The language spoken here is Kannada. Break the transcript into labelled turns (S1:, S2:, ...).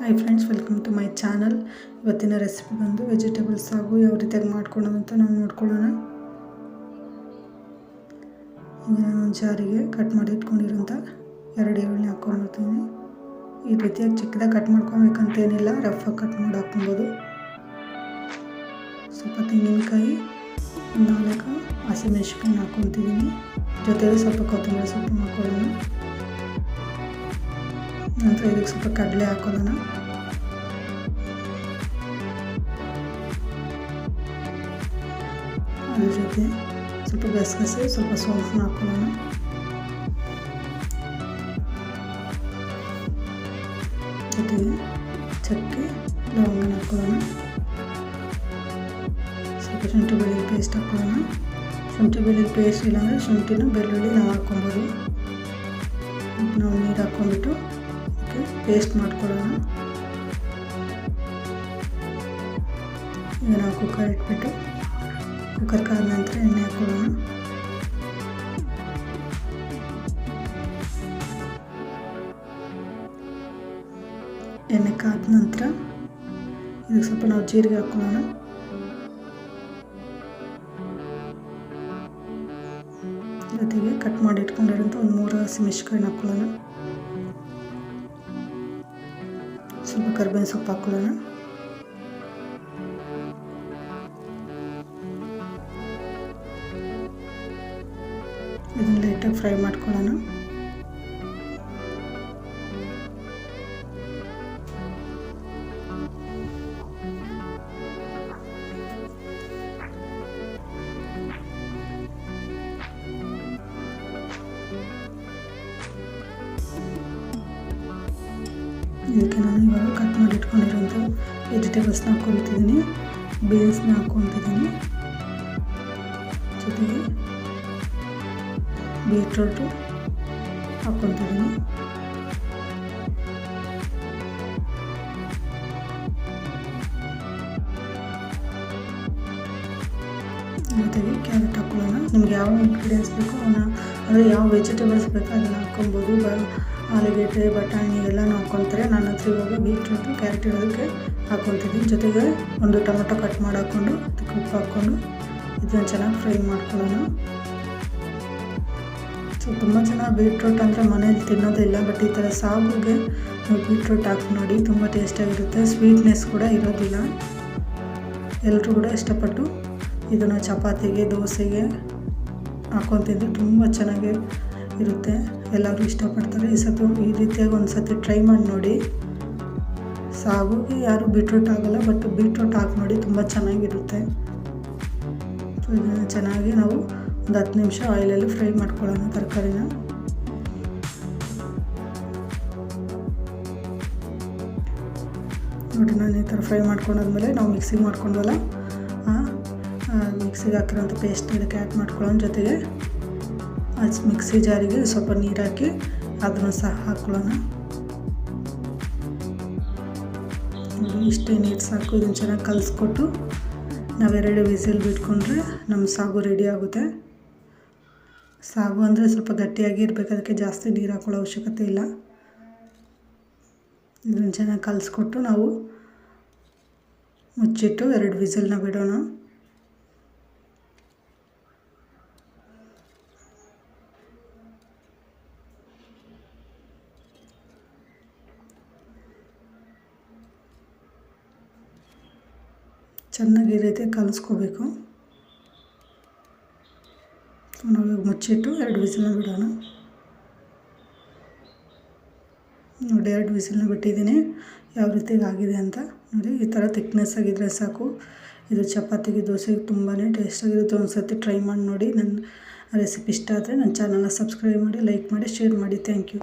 S1: Hi friends, welcome to my channel. ಇವತ್ತಿನ ರೆಸಿಪಿ ಬಂದು ವೆಜಿಟೇಬಲ್ ಸಾಗು ಯಾವ ರೀತಿಯಾಗಿ ಮಾಡ್ಕೊಳ್ಳೋದು ಅಂತ ನಾವು ನೋಡ್ಕೊಳ್ಳೋಣ. ಈಗ ನಾನು ಒಂದು ಜಾರಿಗೆ ಕಟ್ ಮಾಡಿ ಇಟ್ಕೊಂಡಿರೋಂಥ 2 ಈರುಳ್ಳಿ ಹಾಕ್ಕೊಂಡ್ಬಿಡ್ತೀನಿ. ಈ ರೀತಿಯಾಗಿ ಚಿಕ್ಕದಾಗಿ ಕಟ್ ಮಾಡ್ಕೊಬೇಕಂತೇನಿಲ್ಲ, ರಫಾಗಿ ಕಟ್ ಮಾಡಿ ಹಾಕ್ಕೊಬೋದು. ಸ್ವಲ್ಪ ತೆಂಗಿನಕಾಯಿ, 4 ಹಸಿಮೆಣಸಿನಕಾಯಿ ಹಾಕ್ಕೊತಿದ್ದೀನಿ. ಜೊತೆಗೆ ಸ್ವಲ್ಪ ಕೊತ್ತಂಬರಿ ಸೊಪ್ಪು ಹಾಕ್ಕೊಳ್ಳೋಣ. ನಂತರ ಇದಕ್ಕೆ ಸ್ವಲ್ಪ ಕಡಲೆ ಹಾಕೊಳ್ಳೋಣ. ಅದ್ರ ಜೊತೆ ಸ್ವಲ್ಪ ಗಸಗಸೆ, ಸ್ವಲ್ಪ ಸೋಂಪನ್ನ ಹಾಕೊಳ್ಳೋಣ. ಜೊತೆಗೆ ಚಕ್ಕೆ, ಲವಂಗನ ಹಾಕೊಳ್ಳೋಣ. ಸ್ವಲ್ಪ ಶುಂಠಿ ಬೆಳ್ಳುಳ್ಳಿ ಪೇಸ್ಟ್ ಹಾಕೊಳ್ಳೋಣ. ಶುಂಠಿ ಬೆಳ್ಳುಳ್ಳಿ ಪೇಸ್ಟ್ ಇಲ್ಲಾಂದರೆ ಶುಂಠಿನ ಬೆಳ್ಳುಳ್ಳಿ ನಾವು ಹಾಕ್ಕೊಬೋದು. ನಾವು ನೀರು ಹಾಕ್ಕೊಂಡ್ಬಿಟ್ಟು ಪೇಸ್ಟ್ ಮಾಡ್ಕೊಳ್ಳೋಣ. ಈಗ ನಾವು ಕುಕ್ಕರ್ ಇಟ್ಬಿಟ್ಟು ಕುಕ್ಕರ್ ಕಾದ ನಂತರ ಎಣ್ಣೆ ಹಾಕ್ಕೊಳ್ಳೋಣ. ಎಣ್ಣೆ ಕಾದ ನಂತರ ಇದಕ್ಕೆ ಸ್ವಲ್ಪ ನಾವು ಜೀರಿಗೆ ಹಾಕ್ಕೊಳ್ಳೋಣ. ಜೊತೆಗೆ ಕಟ್ ಮಾಡಿ ಇಟ್ಕೊಂಡಿರೋಂಥ ಒಂದು 3 ಹಸಿಮೆಣಸಿನಕಾಯಿನ ಹಾಕ್ಕೊಳ್ಳೋಣ. ಸ್ವಲ್ಪ ಕರಿಬೇವಿನ ಸೊಪ್ಪು ಹಾಕ್ಕೊಳ್ಳೋಣ. ಇದನ್ನು ಲೈಟಾಗಿ ಫ್ರೈ ಮಾಡ್ಕೊಳ್ಳೋಣ. ಇದಕ್ಕೆ ನಾನು ಇವಾಗ ಕಟ್ ಮಾಡಿ ಇಟ್ಕೊಂಡಿರೋಂಥ ವೆಜಿಟೇಬಲ್ಸ್ನ ಹಾಕ್ಕೊತಿದ್ದೀನಿ. ಬೀನ್ಸ್ನ ಹಾಕ್ಕೊತಿದ್ದೀನಿ. ಜೊತೆಗೆ ಬೀಟ್ರೂಟು ಹಾಕ್ಕೊತಿದ್ದೀನಿ. ಜೊತೆಗೆ ಕ್ಯಾರೆಟ್ ಹಾಕ್ಕೊಳ್ಳೋಣ. ನಿಮ್ಗೆ ಯಾವ ಇಂಗ್ರೀಡಿಯೆಂಟ್ಸ್ ಬೇಕೋ ಅಂದರೆ ಯಾವ ವೆಜಿಟೇಬಲ್ಸ್ ಬೇಕೋ ಅದನ್ನು ಹಾಕ್ಕೊಬೋದು. ಆಲೂಗೆಡ್ಡೆ, ಬಟಾಣಿ ಎಲ್ಲನೂ ಹಾಕ್ಕೊತಾರೆ. ನನ್ನ ಹತ್ರ ಇವಾಗ ಬೀಟ್ರೂಟು, ಕ್ಯಾರೆಟ್ ಇರೋದಕ್ಕೆ ಹಾಕ್ಕೊತಿದ್ದೀನಿ. ಜೊತೆಗೆ ಒಂದು ಟೊಮೆಟೊ ಕಟ್ ಮಾಡಿ ಹಾಕ್ಕೊಂಡು ಅದಕ್ಕೆ ಉಪ್ಪು ಹಾಕ್ಕೊಂಡು ಇದನ್ನು ಚೆನ್ನಾಗಿ ಫ್ರೈ ಮಾಡ್ಕೊಳ್ಳೋಣ. ಸೊ ತುಂಬ ಜನ ಬೀಟ್ರೂಟ್ ಅಂದರೆ ಮನೇಲಿ ತಿನ್ನೋದಿಲ್ಲ, ಬಟ್ ಈ ಥರ ಸಾಗುಗೆ ಬೀಟ್ರೂಟ್ ಹಾಕಿ ನೋಡಿ, ತುಂಬ ಟೇಸ್ಟಾಗಿರುತ್ತೆ. ಸ್ವೀಟ್ನೆಸ್ ಕೂಡ ಇರೋದಿಲ್ಲ. ಎಲ್ಲರೂ ಕೂಡ ಇಷ್ಟಪಟ್ಟು ಇದನ್ನು ಚಪಾತಿಗೆ, ದೋಸೆಗೆ ಹಾಕ್ಕೊತಿದ್ದು ತುಂಬ ಚೆನ್ನಾಗಿ ಇರುತ್ತೆ. ಎಲ್ಲರೂ ಇಷ್ಟಪಡ್ತಾರೆ. ಈ ರೀತಿಯಾಗಿ ಒಂದು ಸತಿ ಟ್ರೈ ಮಾಡಿ ನೋಡಿ. ಸಾಗುಗೆ ಯಾರು ಬೀಟ್ರೂಟ್ ಆಗೋಲ್ಲ, ಬಟ್ ಬೀಟ್ರೂಟ್ ಹಾಕಿ ನೋಡಿ, ತುಂಬ ಚೆನ್ನಾಗಿರುತ್ತೆ. ಸೊ ಇದನ್ನು ಚೆನ್ನಾಗಿ ನಾವು ಒಂದು 10 ನಿಮಿಷ ಆಯಿಲಲ್ಲಿ ಫ್ರೈ ಮಾಡ್ಕೊಳ್ಳೋಣ ತರಕಾರಿನ. ನೋಡಿ, ನಾನು ಈ ಥರ ಫ್ರೈ ಮಾಡ್ಕೊಂಡಾದ್ಮೇಲೆ ನಾವು ಮಿಕ್ಸಿಗೆ ಮಾಡ್ಕೊಂಡ್ವಲ್ಲ, ಮಿಕ್ಸಿಗೆ ಹಾಕಿರೋಂಥ ಪೇಸ್ಟ್ ಇದಕ್ಕೆ ಆ್ಯಡ್ ಮಾಡ್ಕೊಳ್ಳೋಣ. ಜೊತೆಗೆ ಮಿಕ್ಸಿ ಜಾರಿಗೆ ಸ್ವಲ್ಪ ನೀರು ಹಾಕಿ ಅದನ್ನು ಸಹ ಹಾಕ್ಕೊಳ್ಳೋಣ. ಇಷ್ಟೇ ನೀರು ಸಾಕು. ಇದನ್ನು ಚೆನ್ನಾಗಿ ಕಲಿಸ್ಕೊಟ್ಟು ನಾವು 2 ವಿಸಿಲ್ ಬಿಟ್ಕೊಂಡ್ರೆ ನಮ್ಮ ಸಾಗು ರೆಡಿ ಆಗುತ್ತೆ. ಸಾಗು ಅಂದರೆ ಸ್ವಲ್ಪ ಗಟ್ಟಿಯಾಗಿ ಇರಬೇಕು, ಅದಕ್ಕೆ ಜಾಸ್ತಿ ನೀರು ಹಾಕೊಳ್ಳೋ ಅವಶ್ಯಕತೆ ಇಲ್ಲ. ಇದನ್ನು ಚೆನ್ನಾಗಿ ಕಲಿಸ್ಕೊಟ್ಟು ನಾವು ಮುಚ್ಚಿಟ್ಟು 2 ವಿಸಿಲ್ನ ಬಿಡೋಣ. ಚೆನ್ನಾಗಿ ಈ ರೀತಿ ಕಲಿಸ್ಕೋಬೇಕು. ನಾವು ಮುಚ್ಚಿಟ್ಟು 2 ವಿಸಿಲ್ನ ಬಿಡೋಣ. ನೋಡಿ, 2 ವಿಸಿಲ್ನ ಬಿಟ್ಟಿದ್ದೀನಿ. ಯಾವ ರೀತಿಯಾಗಿ ಆಗಿದೆ ಅಂತ ನೋಡಿ. ಈ ಥರ ಥಿಕ್ನೆಸ್ ಆಗಿದ್ದರೆ ಸಾಕು. ಇದು ಚಪಾತಿಗೆ, ದೋಸೆಗೆ ತುಂಬಾ ಟೇಸ್ಟಾಗಿರುತ್ತೆ. ಒಂದು ಸರ್ತಿ ಟ್ರೈ ಮಾಡಿ ನೋಡಿ. ನನ್ನ ರೆಸಿಪಿ ಇಷ್ಟ ಆದರೆ ನನ್ನ ಚಾನಲ್ನ ಸಬ್ಸ್ಕ್ರೈಬ್ ಮಾಡಿ, ಲೈಕ್ ಮಾಡಿ, ಶೇರ್ ಮಾಡಿ. Thank you.